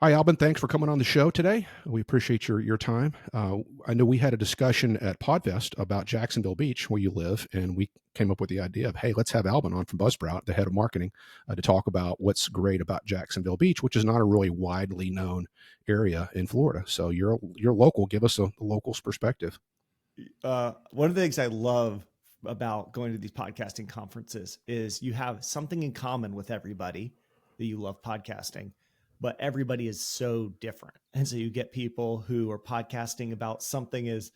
Hi, Alban. Thanks for coming on the show today. We appreciate your time. I know we had a discussion at Podfest about Jacksonville Beach, where you live, and we came up with the idea of, hey, let's have Alban on from Buzzsprout, the head of marketing, to talk about what's great about Jacksonville Beach, which is not a really widely known area in Florida. So you're local. Give us a local's perspective. One of the things I love about going to these podcasting conferences is you have something in common with everybody that you love podcasting, but everybody is so different. And so you get people who are podcasting about something as,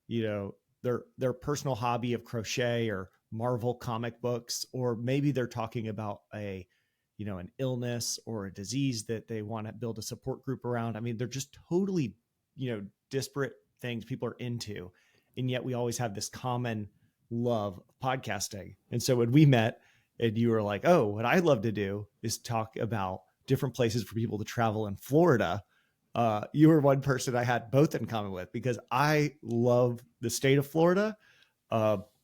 their personal hobby of crochet or Marvel comic books, or maybe they're talking about an illness or a disease that they want to build a support group around. I mean, they're just totally, disparate things people are into. And yet we always have this common love of podcasting. And so when we met and you were like, oh, what I love to do is talk about different places for people to travel in Florida. You were one person I had both in common with, because I love the state of Florida.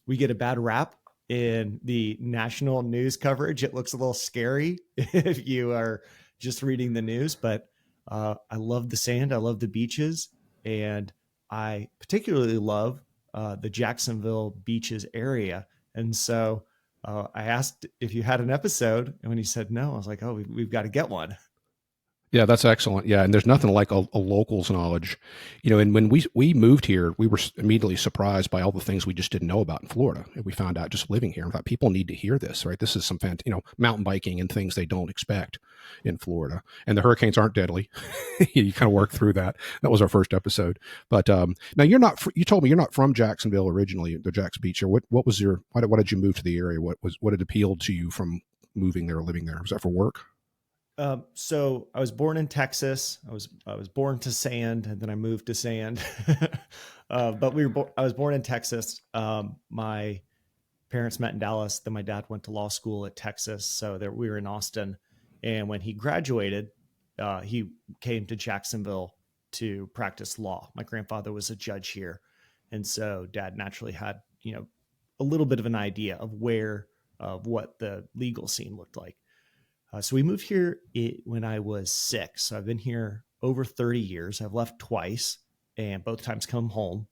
We get a bad rap in the national news coverage. It looks a little scary if you are just reading the news, but I love the sand. I love the beaches. And I particularly love the Jacksonville Beaches area. And so I asked if you had an episode, and when you said no, I was like, oh, we've got to get one. Yeah, that's excellent. Yeah, and there's nothing like a local's knowledge, And when we moved here, we were immediately surprised by all the things we just didn't know about in Florida. And we found out just living here. In fact, people need to hear this, right? This is some mountain biking and things they don't expect in Florida. And the hurricanes aren't deadly. You kind of work through that. That was our first episode. But now you're not. You told me you're not from Jacksonville originally, the Jax Beach. Or what was your? Why did you move to the area? What had appealed to you from moving there or living there? Was that for work? So I was born in Texas. I was born to sand, and then I moved to sand. But I was born in Texas. My parents met in Dallas. Then my dad went to law school at Texas. So we were in Austin. And when he graduated, he came to Jacksonville to practice law. My grandfather was a judge here. And so dad naturally had, a little bit of an idea of what the legal scene looked like. So we moved here when I was 6. So I've been here over 30 years. I've left twice, and both times come home.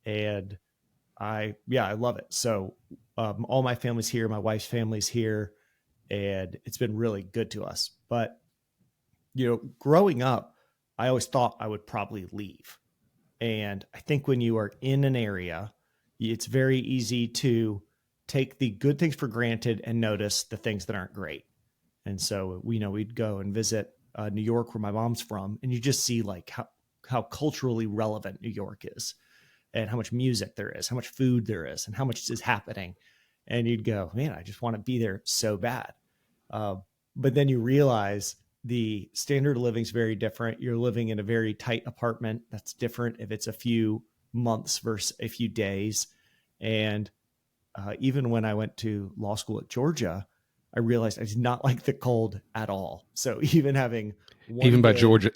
And I love it. So all my family's here. My wife's family's here, and it's been really good to us. But, growing up, I always thought I would probably leave. And I think when you are in an area, it's very easy to take the good things for granted and notice the things that aren't great. And so we'd go and visit New York, where my mom's from, and you just see like how culturally relevant New York is, and how much music there is, how much food there is, and how much is happening. And you'd go, man, I just want to be there so bad. But then you realize the standard of living is very different. You're living in a very tight apartment. That's different if it's a few months versus a few days. And even when I went to law school at Georgia, I realized I did not like the cold at all. So even having by Georgia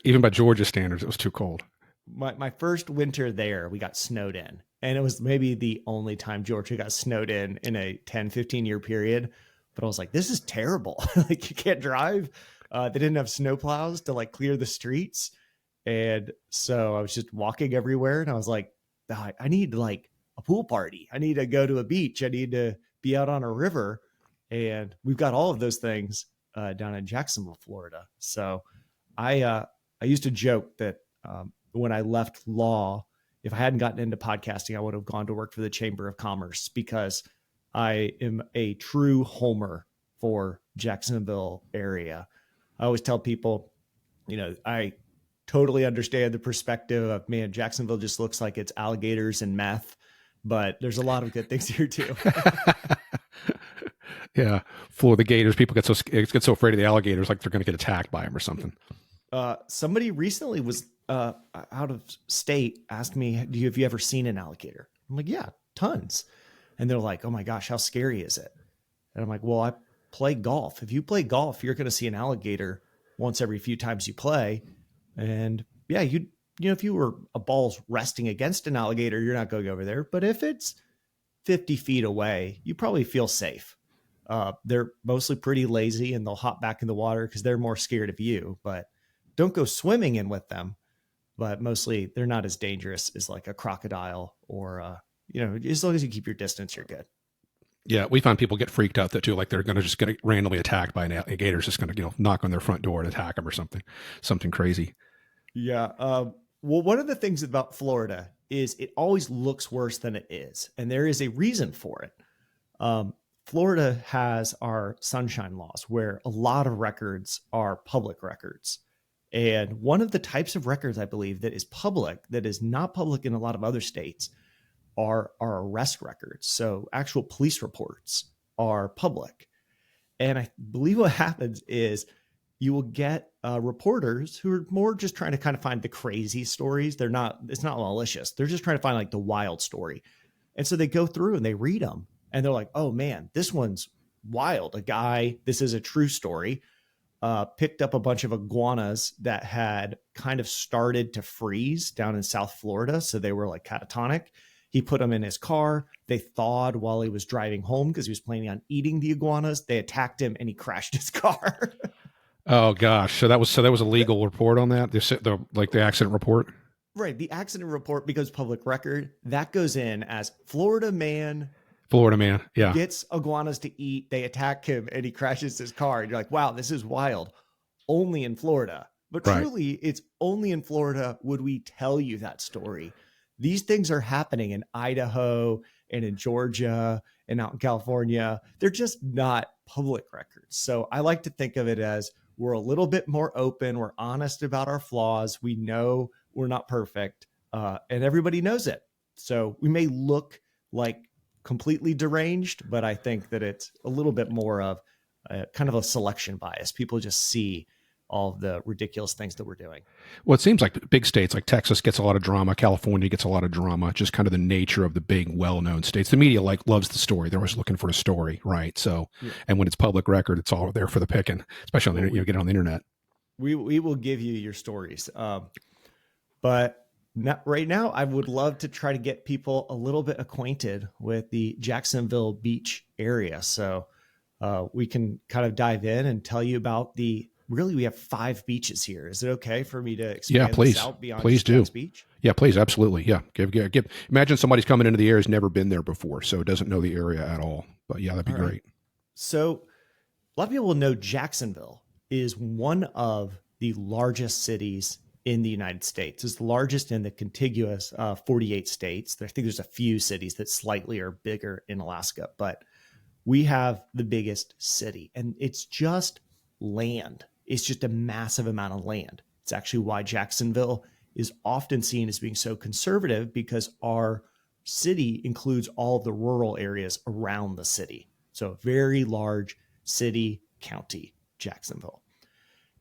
standards, it was too cold. My first winter there, we got snowed in, and it was maybe the only time Georgia got snowed in a 10, 15 year period. But I was like, this is terrible. Like, you can't drive. They didn't have snowplows to like clear the streets. And so I was just walking everywhere, and I was like, I need like a pool party. I need to go to a beach. I need to be out on a river. And we've got all of those things down in Jacksonville, Florida. So I used to joke that when I left law, if I hadn't gotten into podcasting, I would have gone to work for the Chamber of Commerce, because I am a true homer for Jacksonville area. I always tell people, I totally understand the perspective of, man, Jacksonville just looks like it's alligators and meth, but there's a lot of good things here too. Yeah, for the gators, people get so afraid of the alligators, like they're going to get attacked by them or something. Somebody recently was out of state, asked me, have you ever seen an alligator? I'm like, yeah, tons. And they're like, oh my gosh, how scary is it? And I'm like, well, I play golf. If you play golf, you're going to see an alligator once every few times you play. And yeah, if you were a ball's resting against an alligator, you're not going over there. But if it's 50 feet away, you probably feel safe. They're mostly pretty lazy, and they'll hop back in the water because they're more scared of you. But Don't go swimming in with them, but mostly they're not as dangerous as like a crocodile or, as long as you keep your distance, you're good. Yeah, we find people get freaked out that too, like they're going to just get randomly attacked by a gator's just going to knock on their front door and attack them or something crazy. Yeah. Well, one of the things about Florida is it always looks worse than it is, and there is a reason for it. Florida has our sunshine laws where a lot of records are public records. And one of the types of records I believe that is public, that is not public in a lot of other states, are arrest records. So actual police reports are public. And I believe what happens is you will get reporters who are more just trying to kind of find the crazy stories. It's not malicious. They're just trying to find like the wild story. And so they go through and they read them and they're like, oh man, this one's wild. This is a true story, picked up a bunch of iguanas that had kind of started to freeze down in South Florida. So they were like catatonic. He put them in his car. They thawed while he was driving home because he was planning on eating the iguanas. They attacked him and he crashed his car. Oh gosh, so that was a legal report on that. The accident report. Right, the accident report, because public record, that goes in as Florida man, yeah, gets iguanas to eat. They attack him and he crashes his car. And you're like, wow, this is wild. Only in Florida. But truly, it's only in Florida would we tell you that story. These things are happening in Idaho and in Georgia and out in California. They're just not public records. So I like to think of it as we're a little bit more open. We're honest about our flaws. We know we're not perfect, and everybody knows it. So we may look like completely deranged, but I think that it's a little bit more of kind of a selection bias. People just see all of the ridiculous things that we're doing. Well, it seems like big states like Texas gets a lot of drama. California gets a lot of drama, just kind of the nature of the big, well-known states. The media loves the story. They're always looking for a story, right? So, yeah. And when it's public record, it's all there for the picking, especially on get it on the internet. We will give you your stories. But right now, I would love to try to get people a little bit acquainted with the Jacksonville Beach area. So we can kind of dive in and tell you about we have 5 beaches here. Is it okay for me to expand this out beyond Jack's Beach? Yeah, please. Absolutely. Yeah. Imagine somebody's coming into the area, has never been there before, so doesn't know the area at all. But yeah, that'd be great. Right. So a lot of people know Jacksonville is one of the largest cities in the United States. It's the largest in the contiguous 48 states. I think there's a few cities that slightly are bigger in Alaska, but we have the biggest city, and it's just land. It's just a massive amount of land. It's actually why Jacksonville is often seen as being so conservative, because our city includes all of the rural areas around the city. So a very large city, county, Jacksonville.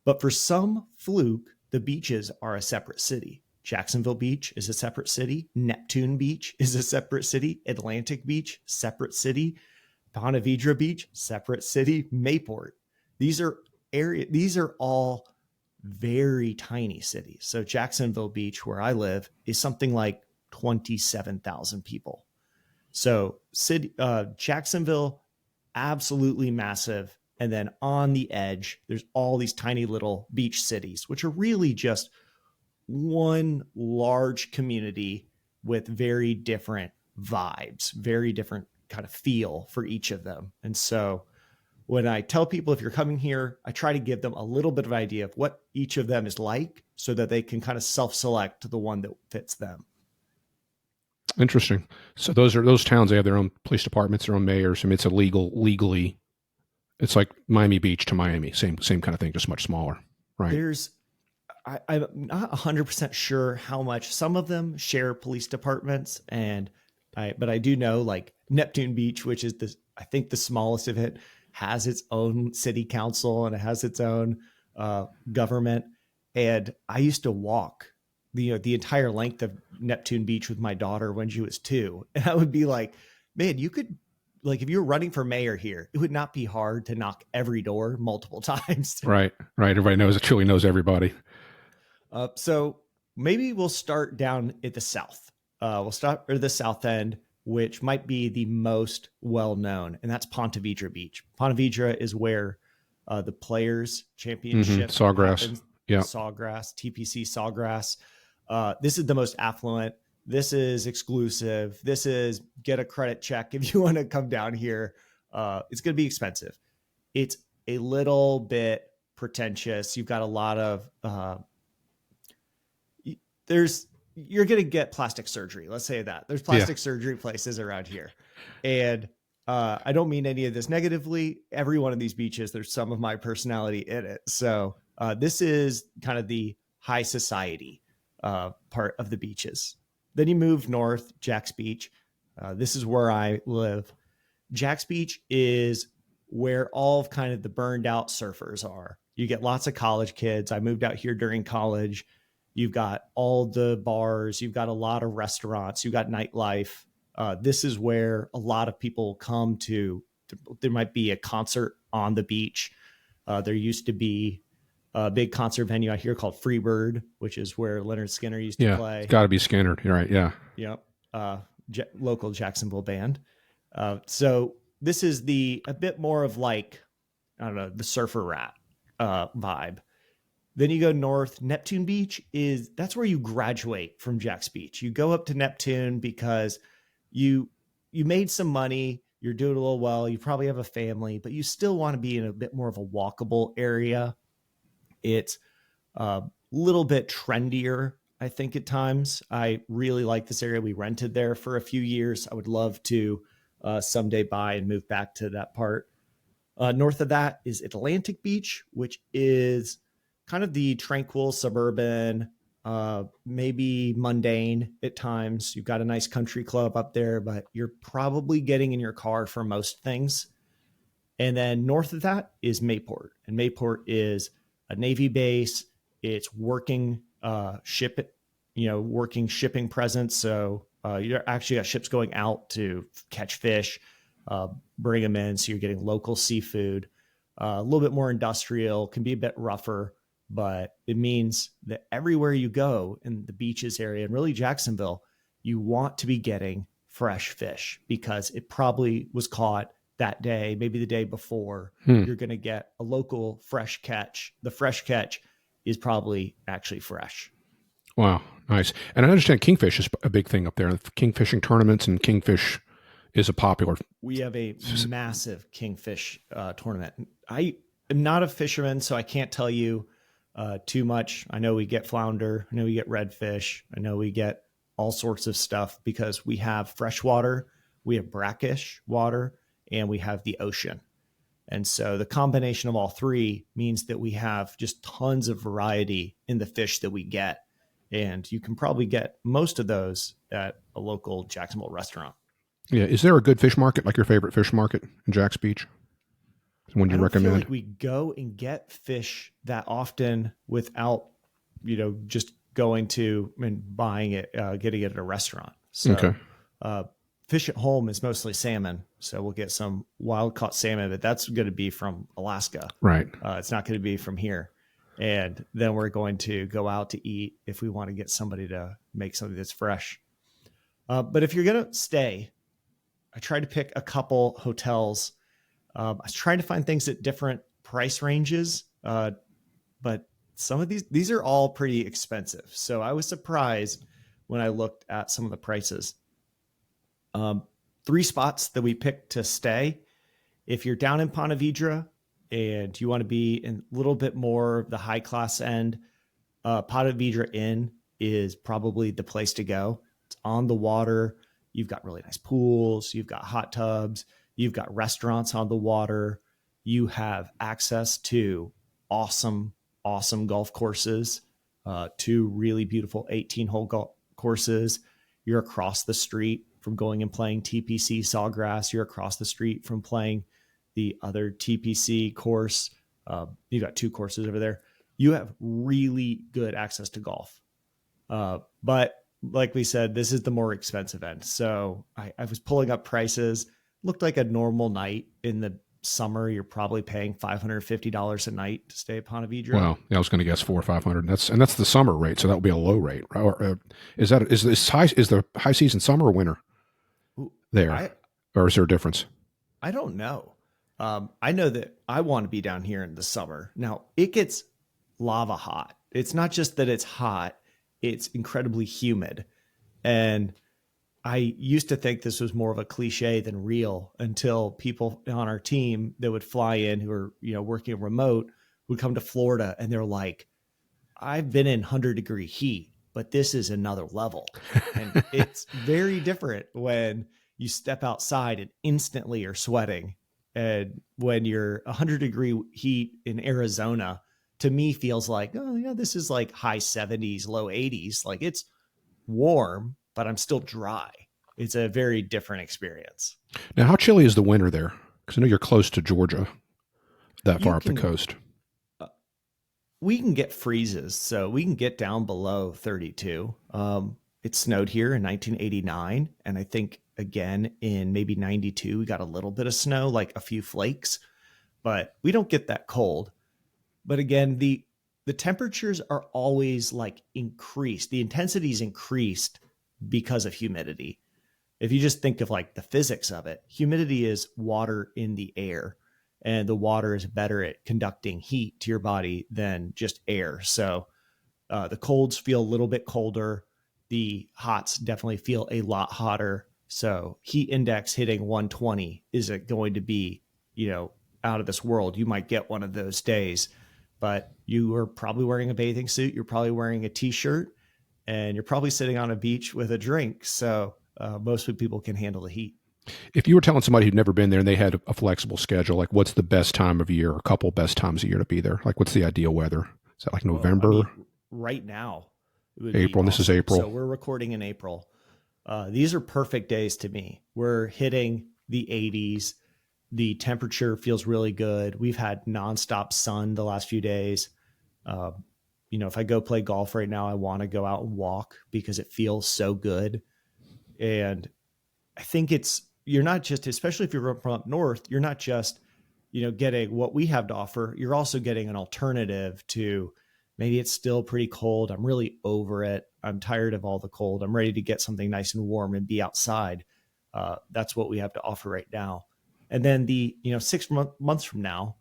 But for some fluke, the beaches are a separate city. Jacksonville Beach is a separate city. Neptune Beach is a separate city. Atlantic Beach, separate city. Ponte Vedra Beach, separate city. Mayport. These are all very tiny cities. So Jacksonville Beach, where I live, is something like 27,000 people. So Jacksonville, absolutely massive. And then on the edge, there's all these tiny little beach cities, which are really just one large community with very different vibes, very different kind of feel for each of them. And so when I tell people, if you're coming here, I try to give them a little bit of an idea of what each of them is like so that they can kind of self-select the one that fits them. Interesting. So those towns, they have their own police departments, their own mayors. I mean, it's legally, it's like Miami Beach to Miami, same kind of thing, just much smaller, right? I'm not 100% sure how much some of them share police departments, but I do know like Neptune Beach, which is I think the smallest of it, has its own city council and it has its own government. And I used to walk the entire length of Neptune Beach with my daughter when she was 2. And I would be like, man, you could, like, if you were running for mayor here, it would not be hard to knock every door multiple times. Right. Everybody truly knows everybody. So maybe we'll start down at the south. We'll start at the south end, which might be the most well-known, and that's Ponte Vedra Beach. Ponte Vedra is where the Players Championship Sawgrass. Yeah. Sawgrass, TPC Sawgrass. This is the most affluent. This is exclusive. This is get a credit check if you want to come down here. It's going to be expensive. It's a little bit pretentious. You've got a lot of you're going to get plastic surgery. Let's say that there's plastic surgery places around here. And I don't mean any of this negatively. Every one of these beaches, there's some of my personality in it. So this is kind of the high society part of the beaches. Then you move north, Jax Beach. This is where I live. Jax Beach is where all of kind of the burned out surfers are. You get lots of college kids. I moved out here during college. You've got all the bars. You've got a lot of restaurants. You've got nightlife. This is where a lot of people come to. There might be a concert on the beach. There used to be a big concert venue out here called Freebird, which is where Leonard Skinner used to play. It's got to be Skinner. You're right. Yeah. Yep. Local Jacksonville band. So this is a bit more of like, I don't know, the Surfer Rat vibe. Then you go north. Neptune Beach that's where you graduate from Jax Beach. You go up to Neptune because you made some money. You're doing a little well. You probably have a family, but you still want to be in a bit more of a walkable area. It's a little bit trendier, I think, at times. I really like this area. We rented there for a few years. I would love to someday buy and move back to that part. North of that is Atlantic Beach, which is kind of the tranquil suburban, maybe mundane at times. You've got a nice country club up there, but you're probably getting in your car for most things. And then north of that is Mayport. And Mayport is a Navy base. It's working working shipping presence. So you're actually got ships going out to catch fish, bring them in. So you're getting local seafood, a little bit more industrial, can be a bit rougher, but it means that everywhere you go in the beaches area, and really Jacksonville, you want to be getting fresh fish because it probably was caught that day, maybe the day before. You're going to get a local fresh catch. The fresh catch is probably actually fresh. Wow. Nice. And I understand kingfish is a big thing up there. Kingfishing tournaments and kingfish is a popular. We have a massive kingfish tournament. I am not a fisherman, so I can't tell you too much. I know we get flounder. I know we get redfish. I know we get all sorts of stuff because we have freshwater, we have brackish water, and we have the ocean. And so the combination of all three means that we have just tons of variety in the fish that we get. And you can probably get most of those at a local Jacksonville restaurant. Yeah. Is there a good fish market, like your favorite fish market in Jax Beach? One you recommend? Feel like we go and get fish that often without, just going to and buying it, getting it at a restaurant. So, okay. Fish at home is mostly salmon. So we'll get some wild caught salmon, but that's going to be from Alaska. Right. It's not going to be from here. And then we're going to go out to eat if we want to get somebody to make something that's fresh. But if you're going to stay, I tried to pick a couple hotels. I was trying to find things at different price ranges, but some of these are all pretty expensive. So I was surprised when I looked at some of the prices. 3 spots that we picked to stay. If you're down in Ponte Vedra and you want to be in a little bit more of the high class end, Ponte Vedra Inn is probably the place to go. It's on the water. You've got really nice pools. You've got hot tubs. You've got restaurants on the water. You have access to awesome golf courses, 2 really beautiful 18-hole golf courses. You're across the street from going and playing TPC Sawgrass. You're across the street from playing the other TPC course. You've got 2 courses over there. You have really good access to golf. But like we said, this is the more expensive end. So I was pulling up prices. Looked like a normal night in the summer. You're probably paying $550 a night to stay at Ponte Vedra. Wow. Yeah, I was going to guess 400 or 500. That's the summer rate. So that would be a low rate. Or, is the high season summer or winter there? Or is there a difference? I don't know. I know that I want to be down here in the summer. Now it gets lava hot. It's not just that it's hot, it's incredibly humid. And I used to think this was more of a cliche than real until people on our team that would fly in who are, working remote would come to Florida and they're like, I've been in 100-degree heat, but this is another level. And it's very different when you step outside and instantly are sweating. And when you're 100-degree heat in Arizona, to me feels like, oh yeah, this is like high 70s, low 80s. Like it's warm, but I'm still dry. It's a very different experience. Now, how chilly is the winter there? Because I know you're close to Georgia, that You far up the can, coast. uh, we can get freezes, so we can get down below 32. It snowed here in 1989, and I think again in maybe 92 we got a little bit of snow, like a few flakes, but we don't get that cold. But again, the temperatures are always like increased. The intensity is increased because of humidity. If you just think of like the physics of it, humidity is water in the air, and the water is better at conducting heat to your body than just air. So the colds feel a little bit colder. The hots definitely feel a lot hotter. So heat index hitting 120 isn't going to be, out of this world. You might get one of those days, but you are probably wearing a bathing suit. You're probably wearing a t-shirt, and you're probably sitting on a beach with a drink. So most people can handle the heat. If you were telling somebody who'd never been there and they had a flexible schedule, like what's the best time of year, a couple best times a year to be there? Like what's the ideal weather? Is that like Oh, I November, mean, right now it would be April? And this is awesome. So April. we're recording in April. These are perfect days to me. We're hitting the 80s. The temperature feels really good. We've had nonstop sun the last few days. Uh, if I go play golf right now, I want to go out and walk because it feels so good. And I think you're not just, especially if you're from up north, you're not just, getting what we have to offer. You're also getting an alternative to maybe it's still pretty cold. I'm really over it. I'm tired of all the cold. I'm ready to get something nice and warm and be outside. That's what we have to offer right now. And then the, 6 months from now,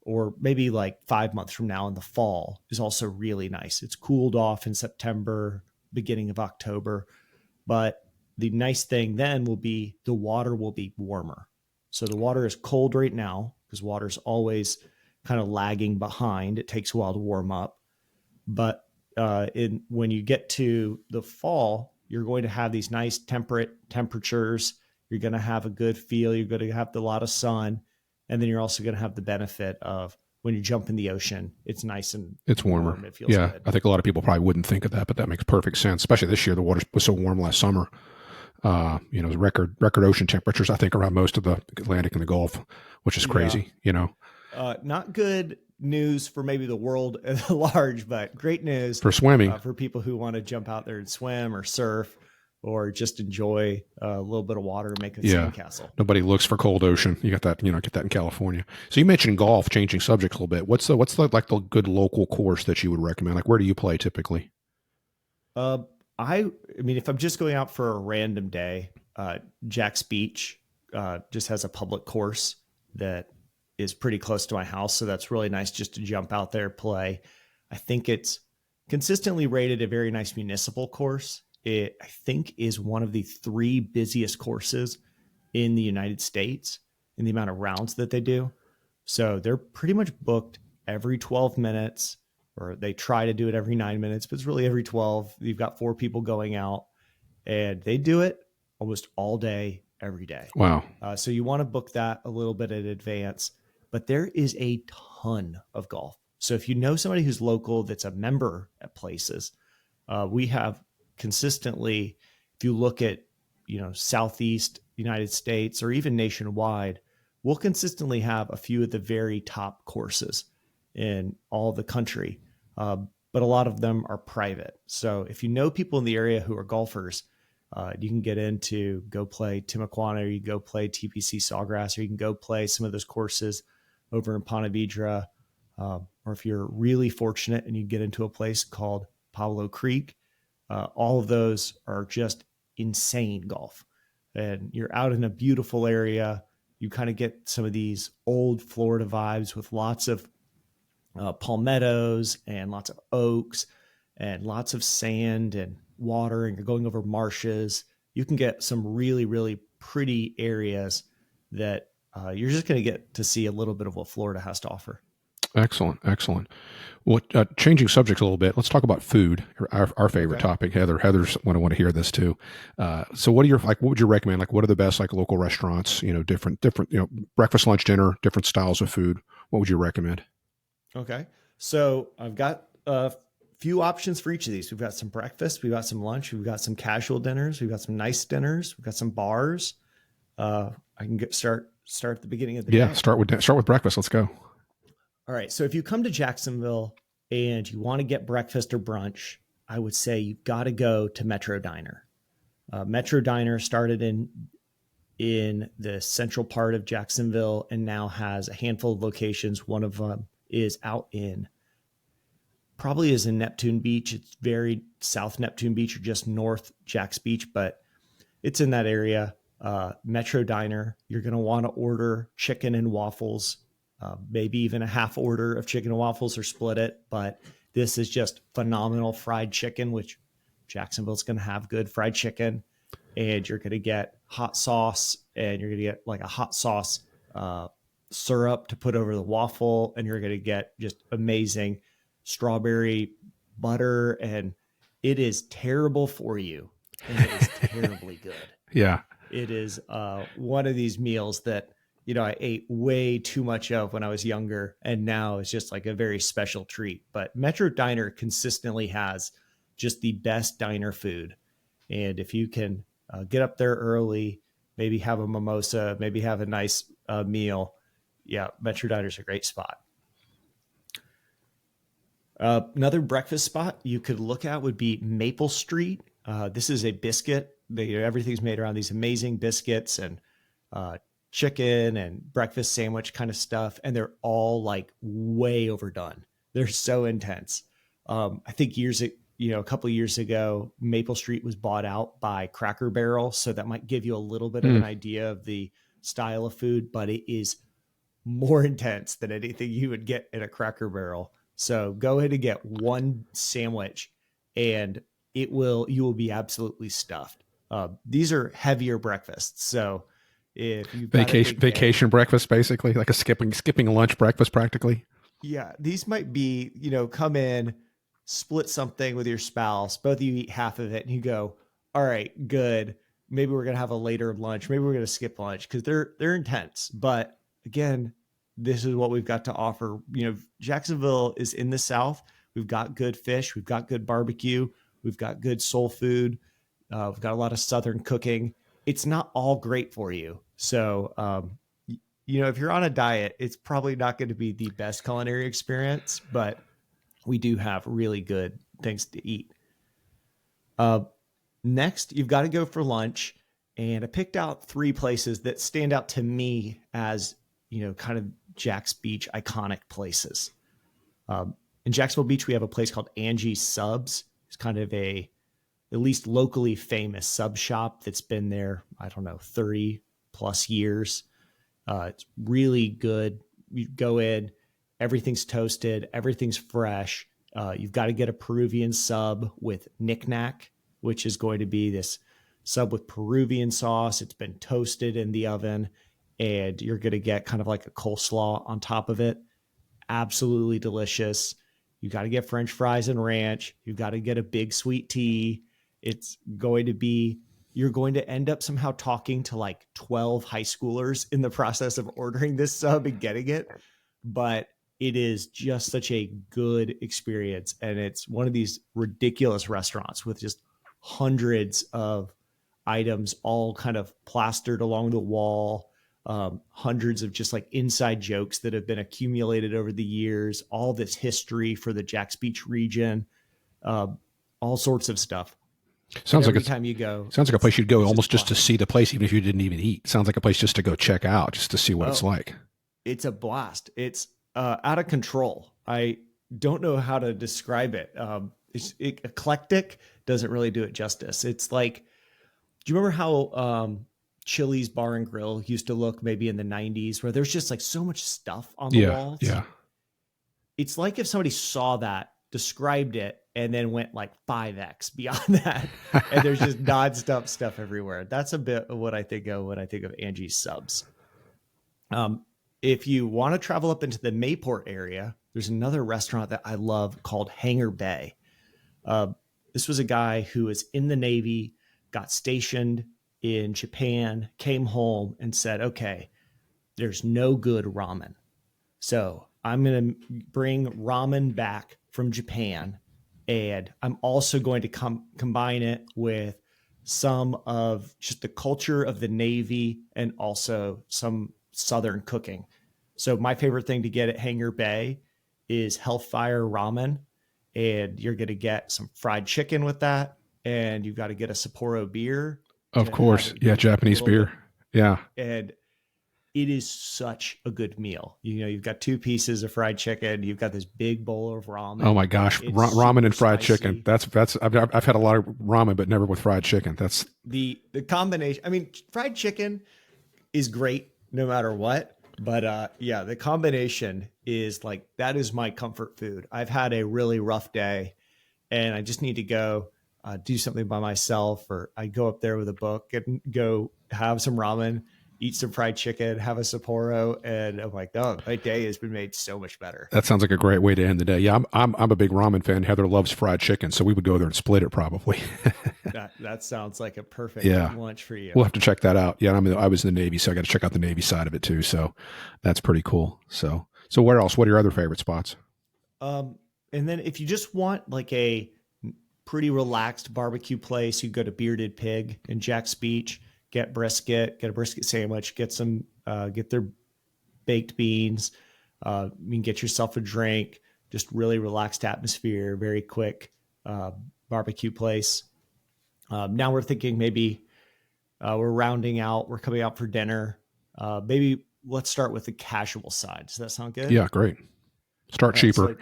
or maybe like 5 months from now in the fall is also really nice. It's cooled off in September, beginning of October. But the nice thing then will be the water will be warmer. So the water is cold right now because water's always kind of lagging behind. It takes a while to warm up. But when you get to the fall, you're going to have these nice temperate temperatures. You're going to have a good feel. You're going to have a lot of sun. And then you're also going to have the benefit of when you jump in the ocean, it's nice and It's warmer. warm. It feels Yeah. good. I think a lot of people probably wouldn't think of that, but that makes perfect sense. Especially this year, the water was so warm last summer. The record ocean temperatures, I think, around most of the Atlantic and the Gulf, which is Yeah. crazy. Not good news for maybe the world at large, but great news For swimming. for people who want to jump out there and swim or surf or just enjoy a little bit of water and make a Yeah. sandcastle. Nobody looks for cold ocean. You got that, get that in California. So you mentioned golf, changing subjects a little bit. What's the good local course that you would recommend? Like where do you play typically? Uh, I mean, if I'm just going out for a random day, Jack's Beach just has a public course that is pretty close to my house. So that's really nice just to jump out there, play. I think it's consistently rated a very nice municipal course. It, I think, is one of the 3 busiest courses in the United States in the amount of rounds that they do. So they're pretty much booked every 12 minutes, or they try to do it every 9 minutes, but it's really every 12. You've got 4 people going out, and they do it almost all day, every day. Wow. So you want to book that a little bit in advance, but there is a ton of golf. So if you know somebody who's local that's a member at places, we have consistently, if you look at, Southeast United States or even nationwide, we'll consistently have a few of the very top courses in all the country. But a lot of them are private. So if you know people in the area who are golfers, you can get into go play Timuquana, or you go play TPC Sawgrass, or you can go play some of those courses over in Ponte Vedra. Or if you're really fortunate and you get into a place called Pablo Creek, all of those are just insane golf. And you're out in a beautiful area. You kind of get some of these old Florida vibes with lots of palmettos and lots of oaks and lots of sand and water, and you're going over marshes. You can get some really, really pretty areas that you're just going to get to see a little bit of what Florida has to offer. Excellent, excellent. Well, changing subjects a little bit, let's talk about food. Our favorite Okay. topic. Heather's want to hear this too. So, what are your like? What would you recommend? Like, what are the best like local restaurants? Different, breakfast, lunch, dinner, different styles of food. What would you recommend? Okay. So I've got a few options for each of these. We've got some breakfast, we've got some lunch, we've got some casual dinners, we've got some nice dinners, we've got some bars. I can start at the beginning of the Yeah, day. start with breakfast. Let's go. All right. So if you come to Jacksonville and you want to get breakfast or brunch, I would say you've got to go to Metro Diner. Metro Diner started in the central part of Jacksonville and now has a handful of locations. One of them is out in Neptune Beach. It's very south Neptune Beach or just north Jax Beach, but it's in that area. Metro Diner, you're going to want to order chicken and waffles, maybe even a half order of chicken and waffles or split it. But this is just phenomenal fried chicken, which Jacksonville's going to have good fried chicken. And you're going to get hot sauce, and you're going to get like a hot sauce syrup to put over the waffle. And you're going to get just amazing strawberry butter. And it is terrible for you. And it is terribly good. Yeah. It is one of these meals that, I ate way too much of when I was younger, and now it's just like a very special treat. But Metro Diner consistently has just the best diner food. And if you can get up there early, maybe have a mimosa, maybe have a nice meal, yeah, Metro Diner is a great spot. Another breakfast spot you could look at would be Maple Street. This is a biscuit. Everything's made around these amazing biscuits and chicken and breakfast sandwich kind of stuff. And they're all like way overdone. They're so intense. I think a couple of years ago, Maple Street was bought out by Cracker Barrel. So that might give you a little bit of an idea of the style of food, but it is more intense than anything you would get at a Cracker Barrel. So go ahead and get one sandwich and you will be absolutely stuffed. These are heavier breakfasts. So if you've got vacation breakfast, basically like a skipping lunch breakfast practically. Yeah. These might be, come in, split something with your spouse, both of you eat half of it and you go, all right, good. Maybe we're going to have a later lunch. Maybe we're going to skip lunch because they're intense. But again, this is what we've got to offer. Jacksonville is in the South. We've got good fish. We've got good barbecue. We've got good soul food. We've got a lot of Southern cooking. It's not all great for you. So, if you're on a diet, it's probably not going to be the best culinary experience, but we do have really good things to eat. Next, you've got to go for lunch. And I picked out 3 places that stand out to me as, kind of Jax Beach iconic places. In Jacksonville Beach, we have a place called Angie's Subs. It's kind of at least locally famous sub shop that's been there, 30 plus years. It's really good. You go in, everything's toasted, everything's fresh. You've got to get a Peruvian sub with knickknack, which is going to be this sub with Peruvian sauce. It's been toasted in the oven, and you're going to get kind of like a coleslaw on top of it. Absolutely delicious. You got to get French fries and ranch. You've got to get a big sweet tea. You're going to end up somehow talking to like 12 high schoolers in the process of ordering this sub and getting it. But it is just such a good experience. And it's one of these ridiculous restaurants with just hundreds of items all kind of plastered along the wall. Hundreds of just like inside jokes that have been accumulated over the years, all this history for the Jax Beach region, all sorts of stuff. Sounds every like time you go, sounds like a place you'd go almost just to blast. see the place, even if you didn't even eat. Sounds like a place just to go check out, just to see what it's like. It's a blast. It's out of control. I don't know how to describe it. It's eclectic. Doesn't really do it justice. It's like, do you remember how Chili's Bar and Grill used to look maybe in the 90s, where there's just like so much stuff on the walls? Yeah. it's like if somebody saw that, described it, and then went like 5x beyond that. And there's just nonstop stuff everywhere. That's a bit of what I think of when I think of Angie's Subs. If you want to travel up into the Mayport area, there's another restaurant that I love called Hangar Bay. This was a guy who was in the Navy, got stationed in Japan, came home and said, okay, there's no good ramen. So I'm going to bring ramen back from Japan. And I'm also going to combine it with some of just the culture of the Navy and also some Southern cooking. So my favorite thing to get at Hangar Bay is Hellfire Ramen. And you're going to get some fried chicken with that. And you've got to get a Sapporo beer. Of course. Yeah. Japanese beer. Yeah. And it is such a good meal. You know, you've got 2 pieces of fried chicken. You've got this big bowl of ramen. Oh my gosh. Ramen and fried chicken. I've had a lot of ramen, but never with fried chicken. That's the combination. I mean, fried chicken is great no matter what, but yeah, the combination is like, that is my comfort food. I've had a really rough day and I just need to go do something by myself, or I go up there with a book and go have some ramen, eat some fried chicken, have a Sapporo, and I'm like, oh, my day has been made so much better. That sounds like a great way to end the day. Yeah, I'm a big ramen fan. Heather loves fried chicken, so we would go there and split it probably. that sounds like a perfect lunch for you. We'll have to check that out. Yeah, I was in the Navy, so I got to check out the Navy side of it too. So that's pretty cool. So where else? What are your other favorite spots? And then if you just want like a pretty relaxed barbecue place, you go to Bearded Pig in Jax Beach. Get a brisket sandwich, get their baked beans. You can get yourself a drink, just really relaxed atmosphere, very quick barbecue place. Now we're thinking maybe we're coming out for dinner. Maybe let's start with the casual side. Does that sound good? Yeah, great. Start cheaper,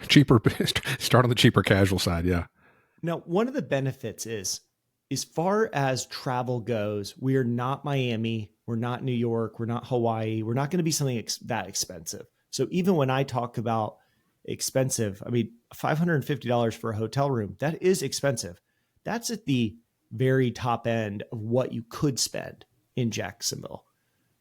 start on the cheaper casual side. Yeah. Now, one of the benefits is, as far as travel goes, we are not Miami. We're not New York. We're not Hawaii. We're not going to be something that expensive. So even when I talk about expensive, I mean, $550 for a hotel room, that is expensive. That's at the very top end of what you could spend in Jacksonville.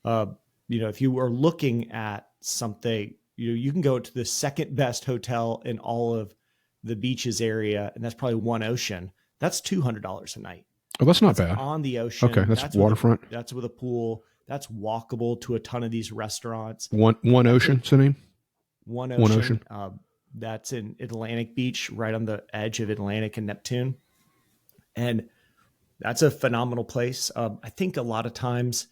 If you are looking at something, you can go to the second best hotel in all of the beaches area, and that's probably One Ocean. That's $200 a night. Oh, that's not bad. On the ocean. Okay, that's waterfront. That's with a pool. That's walkable to a ton of these restaurants. One Ocean's the name? One Ocean. That's in Atlantic Beach, right on the edge of Atlantic and Neptune. And that's a phenomenal place. I think a lot of times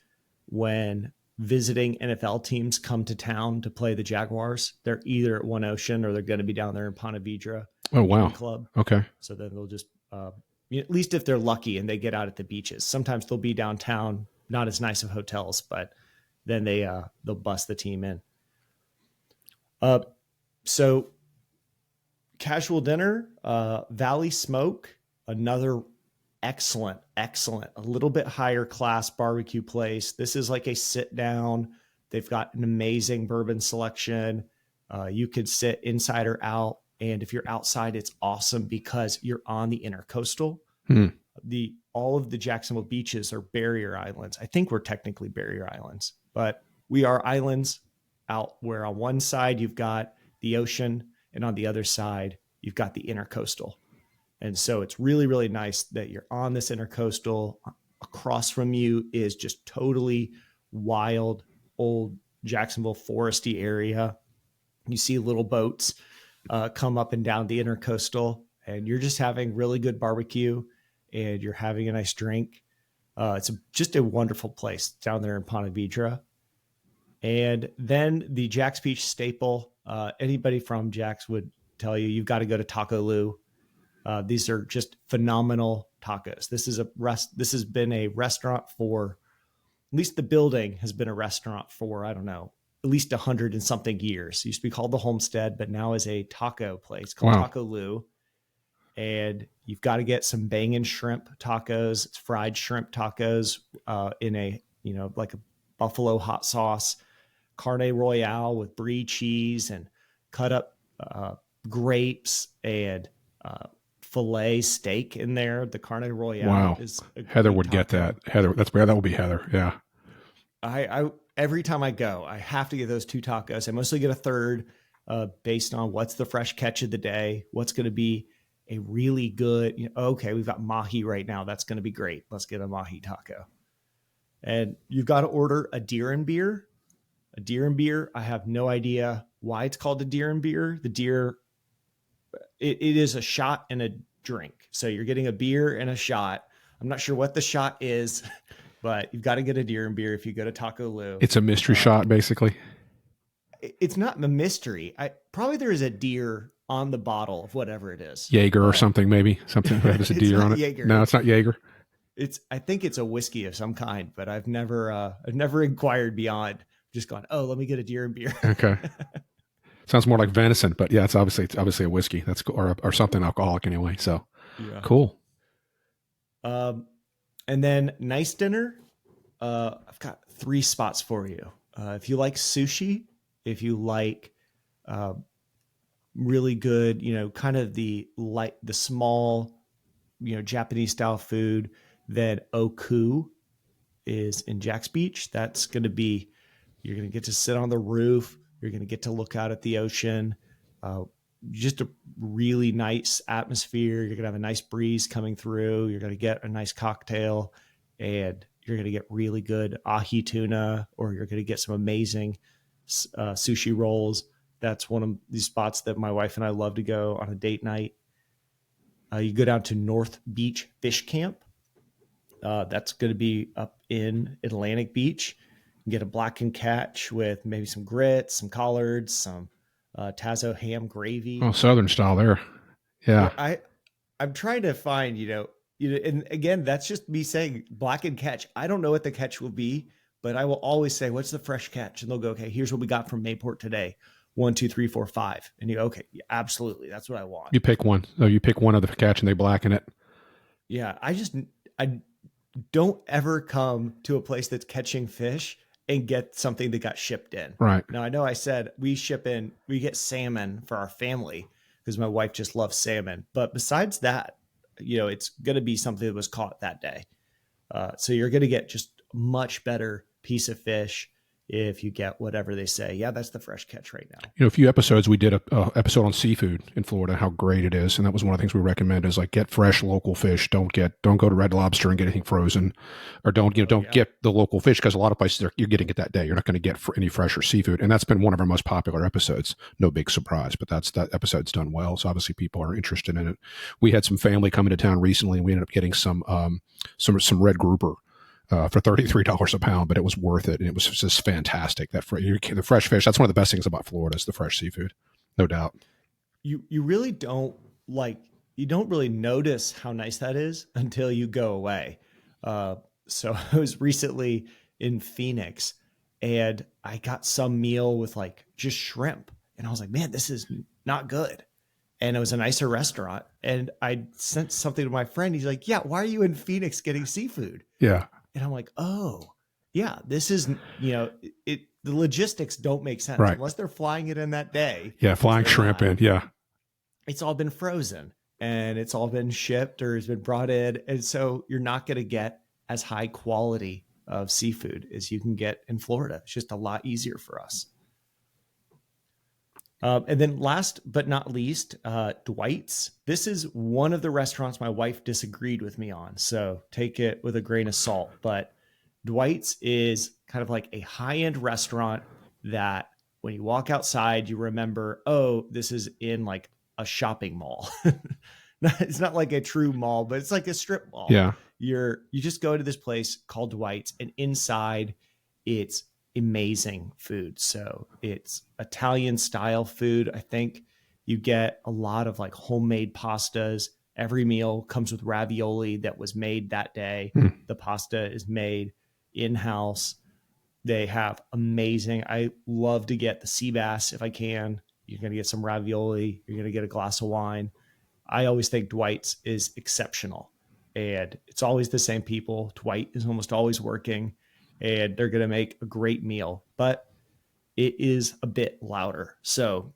when visiting NFL teams come to town to play the Jaguars, they're either at One Ocean or they're going to be down there in Ponte Vedra. Oh, wow. Club. Okay. So then they'll just, at least if they're lucky and they get out at the beaches, sometimes they'll be downtown, not as nice of hotels, but then they'll bust the team in. So casual dinner, Valley Smoke, another excellent, a little bit higher class barbecue place. This is like a sit down. They've got an amazing bourbon selection. You could sit inside or out. And if you're outside, it's awesome because you're on the intercoastal. All of the Jacksonville beaches are barrier islands. I think we're technically barrier islands, but we are islands out where on one side you've got the ocean and on the other side you've got the intercoastal. And so it's really, really nice that you're on this intercoastal. Across from you is just totally wild, old Jacksonville foresty area. You see little boats come up and down the intercoastal, and you're just having really good barbecue and you're having a nice drink. It's just a wonderful place down there in Ponte Vedra. And then the Jax Beach staple, anybody from Jax would tell you, you've got to go to Taco Lou. These are just phenomenal tacos. This has been a restaurant for, at least the building has been a restaurant for, I don't know, at least 100 and something years. It used to be called the Homestead, but now is a taco place called Taco Lou. And you've got to get some bangin' shrimp tacos. It's fried shrimp tacos in a, like a buffalo hot sauce, carne royale with brie cheese and cut up uh, grapes and filet steak in there. The Carne Royale Wow. is a Heather great would get taco. that. Heather, that would be Heather. Yeah. I every time I go, I have to get those two tacos. I mostly get a third, based on what's the fresh catch of the day, what's going to be a really good. Okay, we've got mahi right now. That's going to be great. Let's get a mahi taco. And you've got to order a deer and beer. A deer and beer. I have no idea why it's called a deer and beer. The deer, it is a shot and a drink. So you're getting a beer and a shot. I'm not sure what the shot is, but you've got to get a deer and beer if you go to Taco Lou. It's a mystery shot, basically. It's not a mystery. Probably there is a deer on the bottle of whatever it is. Jaeger or something, maybe something that has a deer on it. Jaeger. No, it's not Jaeger. I think it's a whiskey of some kind, but I've never inquired beyond. Just gone, oh, let me get a deer and beer. Okay. Sounds more like venison, but yeah, it's obviously a whiskey. That's or something alcoholic anyway. So Yeah. cool. And then nice dinner. I've got 3 spots for you. If you like sushi, if you like really good, kind of the small, Japanese style food, then Oku is in Jax Beach. That's going to be, you're going to get to sit on the roof. You're going to get to look out at the ocean. Just a really nice atmosphere. You're going to have a nice breeze coming through. You're going to get a nice cocktail, and you're going to get really good ahi tuna, or you're going to get some amazing sushi rolls. That's one of these spots that my wife and I love to go on a date night. You go down to North Beach Fish Camp. That's going to be up in Atlantic Beach. You get a blackened catch with maybe some grits, some collards, some Tazo ham gravy. Oh, Southern style there. Yeah. I'm trying to find, and again, that's just me saying blackened catch. I don't know what the catch will be, but I will always say, what's the fresh catch? And they'll go, okay, here's what we got from Mayport today. 1, 2, 3, 4, 5. And you go, okay, yeah, absolutely. That's what I want. You pick one. Oh, you pick one of the catch and they blacken it. Yeah. I don't ever come to a place that's catching fish and get something that got shipped in. Right. Now, I know I said we get salmon for our family because my wife just loves salmon. But besides that, it's going to be something that was caught that day. So you're going to get just a much better piece of fish if you get whatever they say. Yeah, that's the fresh catch right now. A few episodes we did a episode on seafood in Florida, how great it is, and that was one of the things we recommend is like get fresh local fish. Don't go to Red Lobster and get anything frozen, or don't get the local fish, because a lot of places you're getting it that day. You're not going to get any fresher seafood, and that's been one of our most popular episodes. No big surprise, but that episode's done well, so obviously people are interested in it. We had some family come into town recently, and we ended up getting some red grouper. For $33 a pound, but it was worth it, and it was just fantastic. The fresh fish, that's one of the best things about Florida is the fresh seafood, no doubt. You really don't really notice how nice that is until you go away. So I was recently in Phoenix, and I got some meal with like just shrimp, and I was like, man, this is not good. And it was a nicer restaurant, and I sent something to my friend. He's like, yeah, why are you in Phoenix getting seafood? Yeah. And I'm like, oh, yeah, this is, the logistics don't make sense unless they're flying it in that day. Yeah, flying shrimp in. Yeah. It's all been frozen and it's all been shipped or has been brought in. And so you're not going to get as high quality of seafood as you can get in Florida. It's just a lot easier for us. And then last but not least, Dwight's. This is one of the restaurants my wife disagreed with me on, so take it with a grain of salt. But Dwight's is kind of like a high-end restaurant that when you walk outside, you remember, oh, this is in like a shopping mall. It's not like a true mall, but it's like a strip mall. Yeah. You just go to this place called Dwight's, and inside it's amazing food. So it's Italian style food. I think you get a lot of like homemade pastas. Every meal comes with ravioli that was made that day. The pasta is made in-house. They have amazing, I love to get the sea bass if I can. You're going to get some ravioli. You're going to get a glass of wine. I always think Dwight's is exceptional, and it's always the same people. Dwight is almost always working, and they're going to make a great meal, but it is a bit louder. So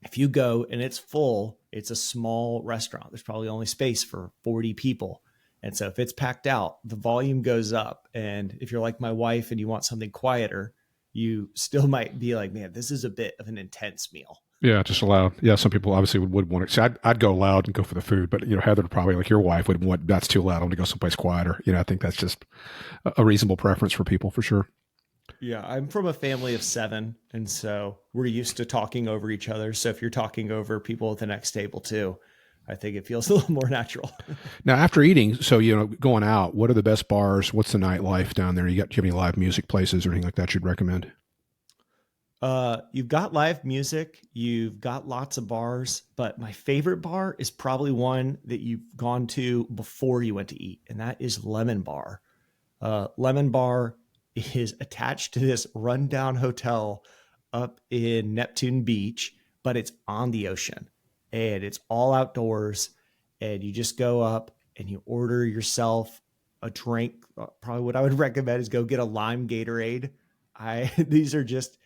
If you go and it's full, it's a small restaurant. There's probably only space for 40 people. And so if it's packed out, the volume goes up. And if you're like my wife and you want something quieter, you still might be like, man, this is a bit of an intense meal. Yeah, just loud. Yeah, some people obviously would want it. See, I'd go loud and go for the food, but Heather probably, like your wife, would want that's too loud. I want to go someplace quieter. I think that's just a reasonable preference for people for sure. Yeah, I'm from a family of 7, and so we're used to talking over each other. So if you're talking over people at the next table too, I think it feels a little more natural. Now, after eating, so going out, what are the best bars? What's the nightlife down there? Do you have any live music places or anything like that you'd recommend? You've got live music, you've got lots of bars, but my favorite bar is probably one that you've gone to before you went to eat, and that is Lemon Bar. Lemon Bar is attached to this rundown hotel up in Neptune Beach, but it's on the ocean and it's all outdoors. And you just go up and you order yourself a drink. Probably what I would recommend is go get a lime Gatorade. These are just,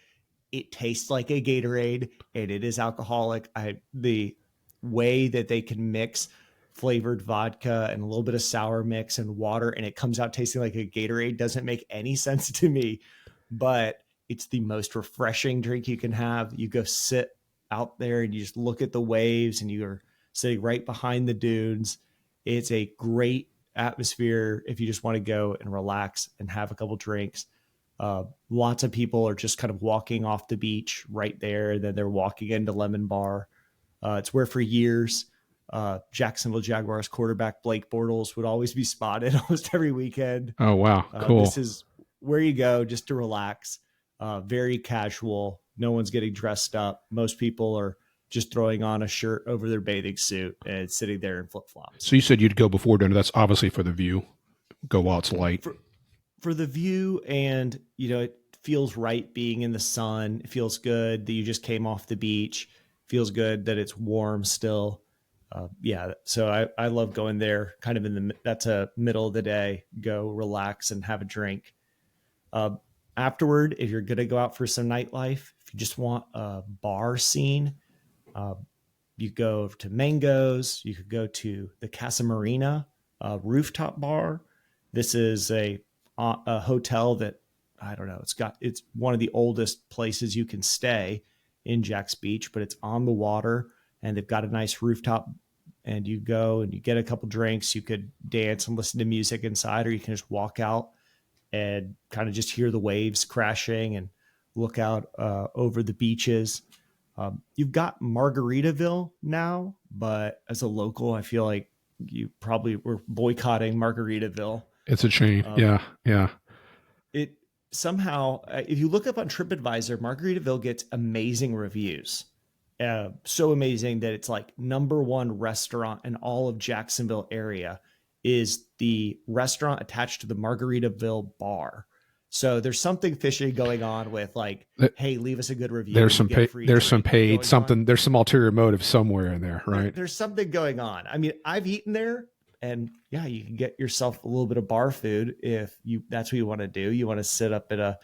it tastes like a Gatorade and it is alcoholic. The way that they can mix flavored vodka and a little bit of sour mix and water and it comes out tasting like a Gatorade doesn't make any sense to me, but it's the most refreshing drink you can have. You go sit out there and you just look at the waves and you're sitting right behind the dunes. It's a great atmosphere if you just want to go and relax and have a couple drinks. Lots of people are just kind of walking off the beach right there. And then they're walking into Lemon Bar. It's where for years, Jacksonville Jaguars quarterback Blake Bortles would always be spotted almost every weekend. Oh, wow. Cool. This is where you go just to relax. Very casual. No one's getting dressed up. Most people are just throwing on a shirt over their bathing suit and sitting there in flip flops. So you said you'd go before dinner. That's obviously for the view. Go while it's light. For the view, and it feels right being in the sun. It feels good that you just came off the beach. Feels good that it's warm still. Yeah, so I love going there. Kind of that's a middle of the day. Go relax and have a drink. Afterward, if you're gonna go out for some nightlife, if you just want a bar scene, you go to Mango's. You could go to the Casa Marina rooftop bar. This is a hotel that I don't know. It's one of the oldest places you can stay in Jax Beach, but it's on the water and they've got a nice rooftop. And you go and you get a couple drinks. You could dance and listen to music inside, or you can just walk out and kind of just hear the waves crashing and look out over the beaches. You've got Margaritaville now, but as a local, I feel like you probably were boycotting Margaritaville. It's a chain. Yeah. It somehow, if you look up on TripAdvisor, Margaritaville gets amazing reviews. So amazing that it's like #1 restaurant in all of Jacksonville area is the restaurant attached to the Margaritaville bar. So there's something fishy going on with like, hey, leave us a good review. There's some paid something. There's some ulterior motive somewhere in there, right? There's something going on. I mean, I've eaten there, and yeah, you can get yourself a little bit of bar food if that's what you want to do. You want to sit up at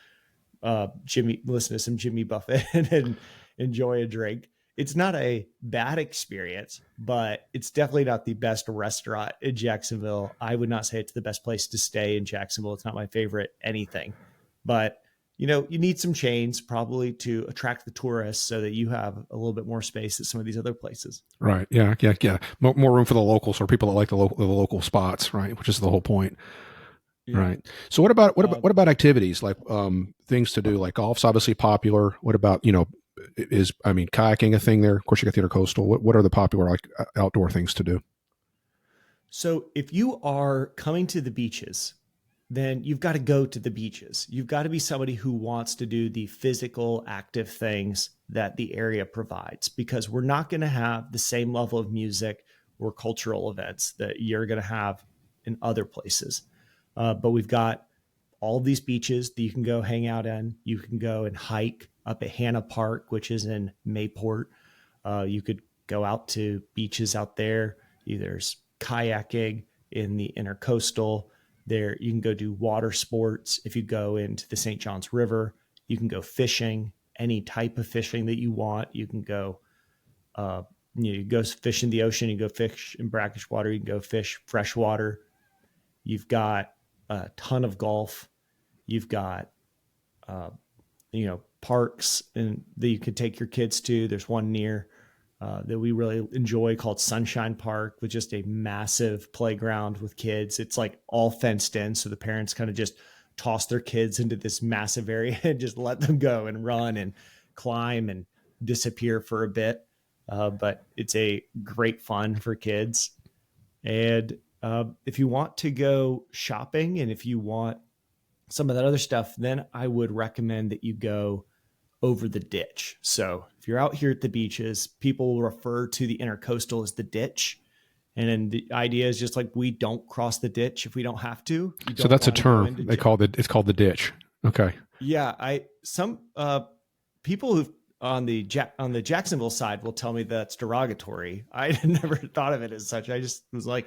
listen to some Jimmy Buffett and enjoy a drink. It's not a bad experience, but it's definitely not the best restaurant in Jacksonville. I would not say it's the best place to stay in Jacksonville. It's not my favorite anything, but you need some chains probably to attract the tourists so that you have a little bit more space at some of these other places. Right. Yeah. More room for the locals or people that like the local spots, right? Which is the whole point. Yeah. Right. So what about activities like things to do? Like golf's obviously popular. What about kayaking a thing there? Of course, you got the intercoastal. What are the popular like outdoor things to do? So if you are coming to the beaches, then you've got to go to the beaches. You've got to be somebody who wants to do the physical, active things that the area provides, because we're not going to have the same level of music or cultural events that you're going to have in other places. But we've got all these beaches that you can go hang out in. You can go and hike up at Hannah Park, which is in Mayport. You could go out to beaches out there. There's kayaking in the intercoastal. There, you can go do water sports. If you go into the St. Johns River, you can go fishing, any type of fishing that you want. You can go Uh, you go fish in the ocean, you go fish in brackish water, you can go fish freshwater. You've got a ton of golf. You've got, uh, parks and that you could take your kids to. There's one near that we really enjoy called Sunshine Park, with just a massive playground with kids. It's like all fenced in, so the parents kind of just toss their kids into this massive area and just let them go and run and climb and disappear for a bit. But it's a great fun for kids. And if you want to go shopping and if you want some of that other stuff, then I would recommend that you go over the ditch. So if you're out here at the beaches, people will refer to the intercoastal as the ditch. And then the idea is just like, we don't cross the ditch if we don't have to. So that's a term they call it. It's called the ditch. Okay. Yeah. Some people who on the Jacksonville side will tell me that's derogatory. I never thought of it as such. I just was like,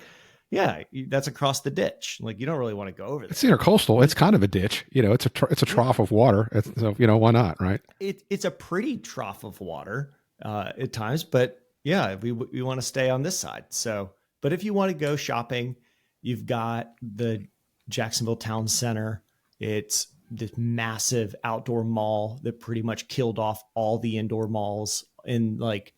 yeah, that's across the ditch. Like, you don't really want to go over there. It's intercoastal. It's kind of a ditch. It's a trough of water. So, why not, right? It's a pretty trough of water at times, but yeah, we want to stay on this side. So, but if you want to go shopping, you've got the Jacksonville Town Center. It's this massive outdoor mall that pretty much killed off all the indoor malls. And like,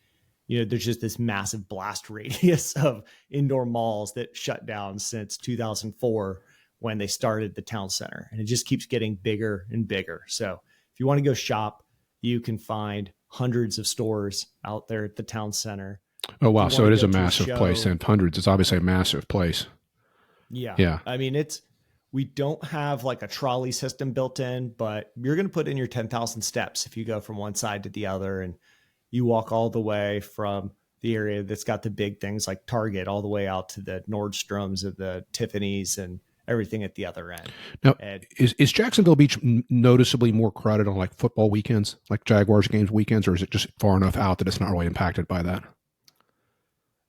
there's just this massive blast radius of indoor malls that shut down since 2004 when they started the town center. And it just keeps getting bigger and bigger. So if you want to go shop, you can find hundreds of stores out there at the town center. Oh, wow. So it is a massive place, and hundreds. It's obviously a massive place. Yeah. Yeah. I mean, we don't have like a trolley system built in, but you're going to put in your 10,000 steps if you go from one side to the other. And you walk all the way from the area that's got the big things like Target all the way out to the Nordstroms of the Tiffany's and everything at the other end. Now, is Jacksonville Beach noticeably more crowded on like football weekends, like Jaguars games weekends, or is it just far enough out that it's not really impacted by that?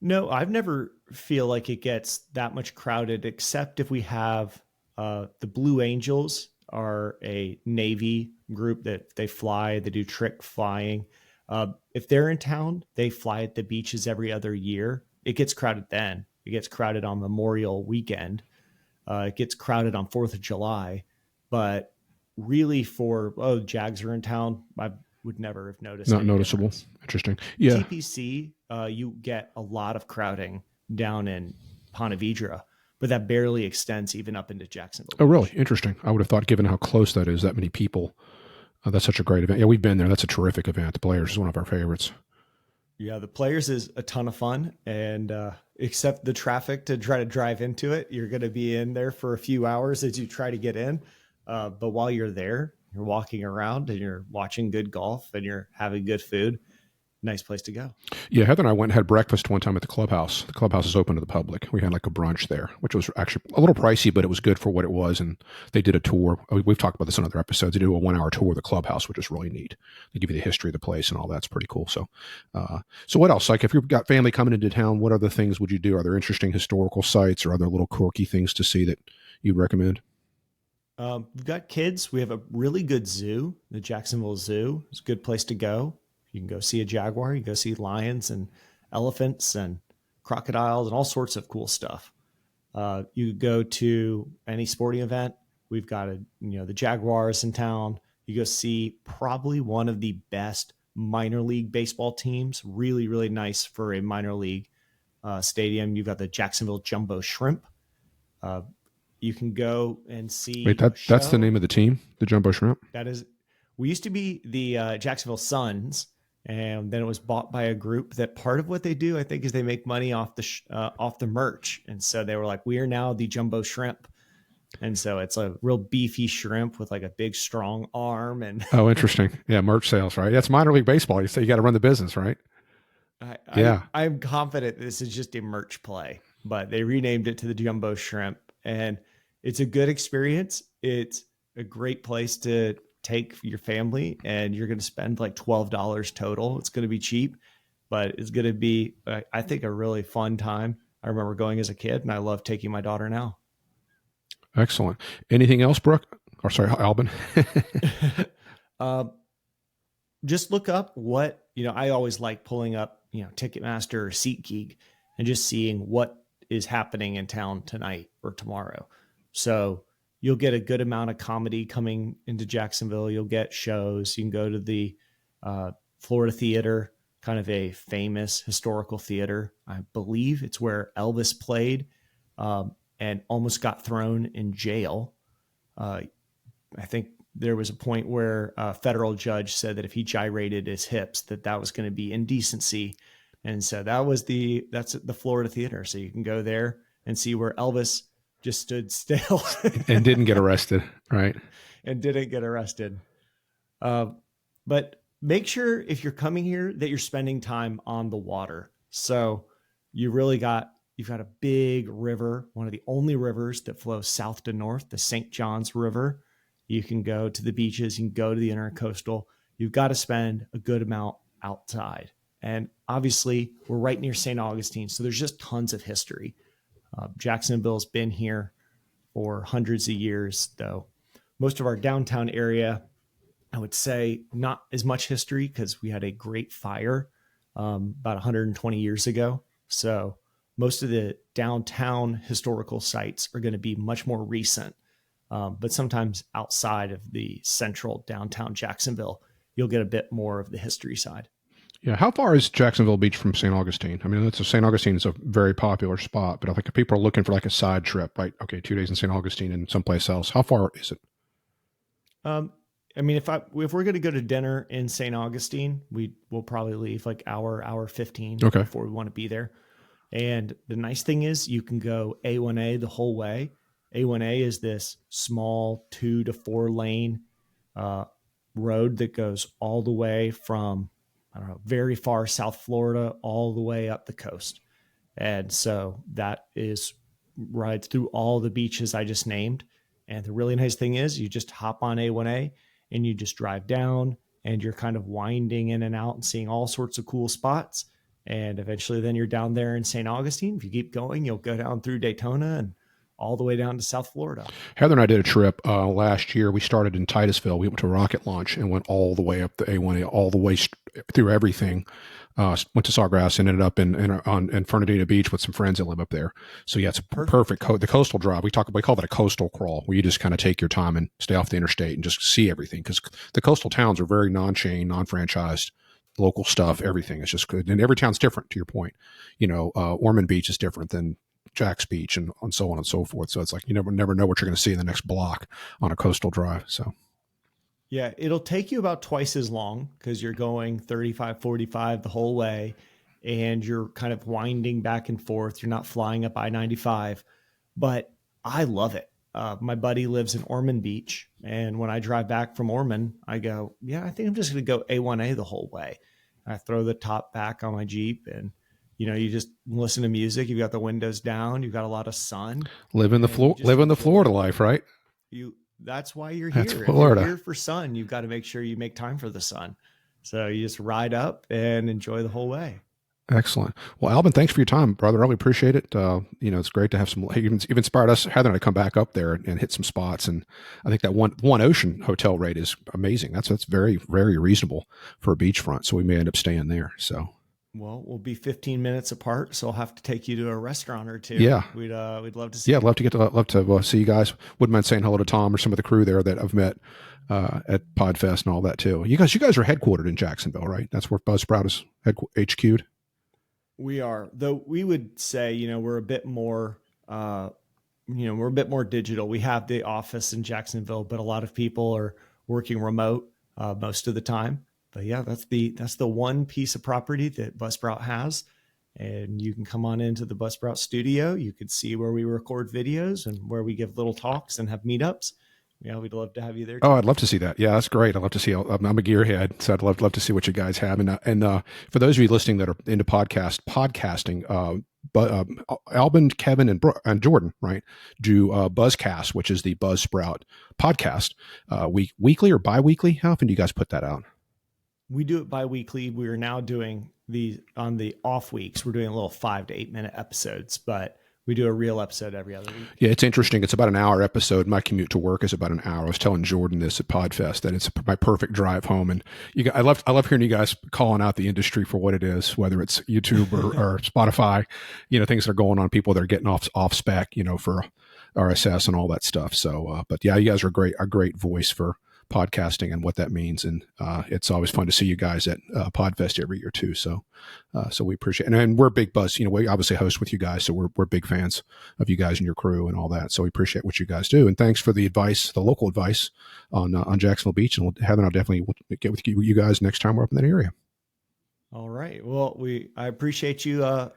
No, I've never feel like it gets that much crowded, except if we have the Blue Angels are a Navy group that they do trick flying. If they're in town, they fly at the beaches every other year. It gets crowded then. It gets crowded on Memorial Weekend. It gets crowded on 4th of July. But really Jags are in town, I would never have noticed. Not noticeable. Difference. Interesting. Yeah. TPC, you get a lot of crowding down in Ponte Vedra, but that barely extends even up into Jacksonville. Oh, really? Interesting. I would have thought, given how close that is, that many people. That's such a great event. Yeah, we've been there. That's a terrific event. The Players is one of our favorites. Yeah, the Players is a ton of fun. And except the traffic to try to drive into it, you're going to be in there for a few hours as you try to get in. But while you're there, you're walking around and you're watching good golf and you're having good food. Nice place to go. Yeah, Heather and I went and had breakfast one time at the clubhouse. The clubhouse is open to the public. We had like a brunch there, which was actually a little pricey, but it was good for what it was. And they did a tour. We've talked about this in other episodes. They do a 1-hour tour of the clubhouse, which is really neat. They give you the history of the place and all that's pretty cool. So, so what else? Like if you've got family coming into town, what other things would you do? Are there interesting historical sites or other little quirky things to see that you'd recommend? We've got kids. We have a really good zoo. The Jacksonville Zoo is a good place to go. You can go see a jaguar. You can go see lions and elephants and crocodiles and all sorts of cool stuff. You go to any sporting event. We've got the Jaguars in town. You go see probably one of the best minor league baseball teams. Really, really nice for a minor league stadium. You've got the Jacksonville Jumbo Shrimp. You can go and see. Wait, that's the name of the team, the Jumbo Shrimp? That is. We used to be the Jacksonville Suns. And then it was bought by a group that part of what they do, I think, is they make money off the merch. And so they were like, we are now the Jumbo Shrimp. And so it's a real beefy shrimp with like a big, strong arm. And oh, interesting. Yeah. Merch sales, right? That's minor league baseball. You say you got to run the business, right? I'm confident this is just a merch play, but they renamed it to the Jumbo Shrimp. And it's a good experience. It's a great place to take your family, and you're going to spend like $12 total. It's going to be cheap, but it's going to be, I think, a really fun time. I remember going as a kid, and I love taking my daughter now. Excellent. Anything else, Brooke? Or sorry, Alban? just look up what, I always like pulling up, Ticketmaster or SeatGeek and just seeing what is happening in town tonight or tomorrow. So you'll get a good amount of comedy coming into Jacksonville. You'll get shows. You can go to the Florida Theater, kind of a famous historical theater. I believe it's where Elvis played and almost got thrown in jail. I think there was a point where a federal judge said that if he gyrated his hips, that was going to be indecency. And so that's at the Florida Theater. So you can go there and see where Elvis just stood still and didn't get arrested. Right. And didn't get arrested. But make sure if you're coming here that you're spending time on the water. So you've got a big river, one of the only rivers that flows south to north, the St. Johns River. You can go to the beaches, you can go to the intercoastal. You've got to spend a good amount outside. And obviously we're right near St. Augustine. So there's just tons of history. Jacksonville's been here for hundreds of years, though most of our downtown area, I would say not as much history because we had a great fire about 120 years ago. So most of the downtown historical sites are going to be much more recent. But sometimes outside of the central downtown Jacksonville, you'll get a bit more of the history side. Yeah. How far is Jacksonville Beach from St. Augustine? I mean, St. Augustine is a very popular spot, but I think if people are looking for like a side trip, right? Okay, 2 days in St. Augustine and someplace else. How far is it? I mean, if we're going to go to dinner in St. Augustine, we'll probably leave like hour 15 before we want to be there. And the nice thing is you can go A1A the whole way. A1A is this small 2 to 4 lane road that goes all the way from, very far South Florida, all the way up the coast. And so that rides through all the beaches I just named. And the really nice thing is you just hop on A1A and you just drive down and you're kind of winding in and out and seeing all sorts of cool spots. And eventually then you're down there in St. Augustine. If you keep going, you'll go down through Daytona and all the way down to South Florida. Heather and I did a trip last year. We started in Titusville. We went to rocket launch and went all the way up the A1A, all the way through everything. Went to Sawgrass and ended up in Fernandina Beach with some friends that live up there. So yeah, it's a perfect the coastal drive. We call that a coastal crawl, where you just kind of take your time and stay off the interstate and just see everything, because the coastal towns are very non-chain, non-franchised, local stuff. Everything is just good, and every town's different. To your point, Ormond Beach is different than Jack's Beach and so on and so forth. So it's like you never know what you're going to see in the next block on a coastal drive. So yeah, it'll take you about twice as long because you're going 35, 45 the whole way, and you're kind of winding back and forth. You're not flying up I-95, but I love it. My buddy lives in Ormond Beach, and when I drive back from Ormond, I go, yeah, I think I'm just going to go A1A the whole way. I throw the top back on my Jeep, and you just listen to music. You've got the windows down. You've got a lot of sun. Living the Florida life, right? That's why you're here. That's Florida. If you're here for sun, you've got to make sure you make time for the sun. So you just ride up and enjoy the whole way. Excellent. Well, Alban, thanks for your time, brother. Really appreciate it. It's great to have you've inspired us, Heather and I, to come back up there and hit some spots. And I think that one ocean hotel rate is amazing. That's very, very reasonable for a beachfront. So we may end up staying there. So. Well, we'll be 15 minutes apart, so I'll have to take you to a restaurant or two. Yeah, we'd love to see. Yeah, love to see you guys. Wouldn't mind saying hello to Tom or some of the crew there that I've met at Podfest and all that too. You guys are headquartered in Jacksonville, right? That's where Buzzsprout is HQ'd. We are, though. We would say, we're a bit more, we're a bit more digital. We have the office in Jacksonville, but a lot of people are working remote most of the time. But yeah, that's the one piece of property that Buzzsprout has. And you can come on into the Buzzsprout studio. You could see where we record videos and where we give little talks and have meetups. Yeah, we'd love to have you there too. Oh, I'd love to see that. Yeah, that's great. I'd love to see. I'm a gearhead, so I'd love to see what you guys have. And for those of you listening that are into podcasting, Alban, Kevin, and Jordan, right, do Buzzcast, which is the Buzzsprout podcast, weekly or biweekly. How often do you guys put that out? We do it bi-weekly. We are now doing on the off weeks. We're doing a little 5 to 8 minute episodes, but we do a real episode every other week. Yeah, it's interesting. It's about an hour episode. My commute to work is about an hour. I was telling Jordan this at Podfest that it's my perfect drive home. And I love hearing you guys calling out the industry for what it is, whether it's YouTube or Spotify, things that are going on, people that are getting off spec, for RSS and all that stuff. So, but yeah, you guys are a great voice for podcasting and what that means. And it's always fun to see you guys at Podfest every year too. So we appreciate it. And we're big Buzz, we obviously host with you guys. So we're big fans of you guys and your crew and all that. So we appreciate what you guys do. And thanks for the advice, the local advice on Jacksonville Beach. And Heather and I'll definitely get with you guys next time we're up in that area. All right. Well, I appreciate you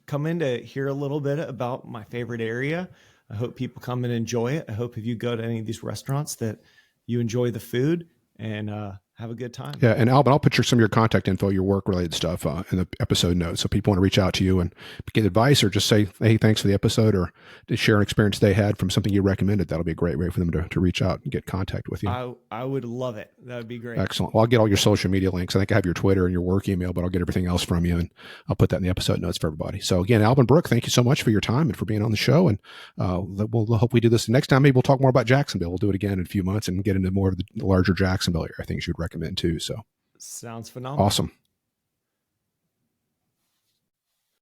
coming to hear a little bit about my favorite area. I hope people come and enjoy it. I hope if you go to any of these restaurants that you enjoy the food and have a good time. Yeah, and Alban, I'll put some of your contact info, your work-related stuff in the episode notes, so people want to reach out to you and get advice or just say, hey, thanks for the episode, or to share an experience they had from something you recommended. That'll be a great way for them to reach out and get contact with you. I would love it. That would be great. Excellent. Well, I'll get all your social media links. I think I have your Twitter and your work email, but I'll get everything else from you, and I'll put that in the episode notes for everybody. So again, Alban Brooke, thank you so much for your time and for being on the show, and we'll hope we do this next time. Maybe we'll talk more about Jacksonville. We'll do it again in a few months and get into more of the larger Jacksonville area things you'd recommend too. So sounds phenomenal. Awesome.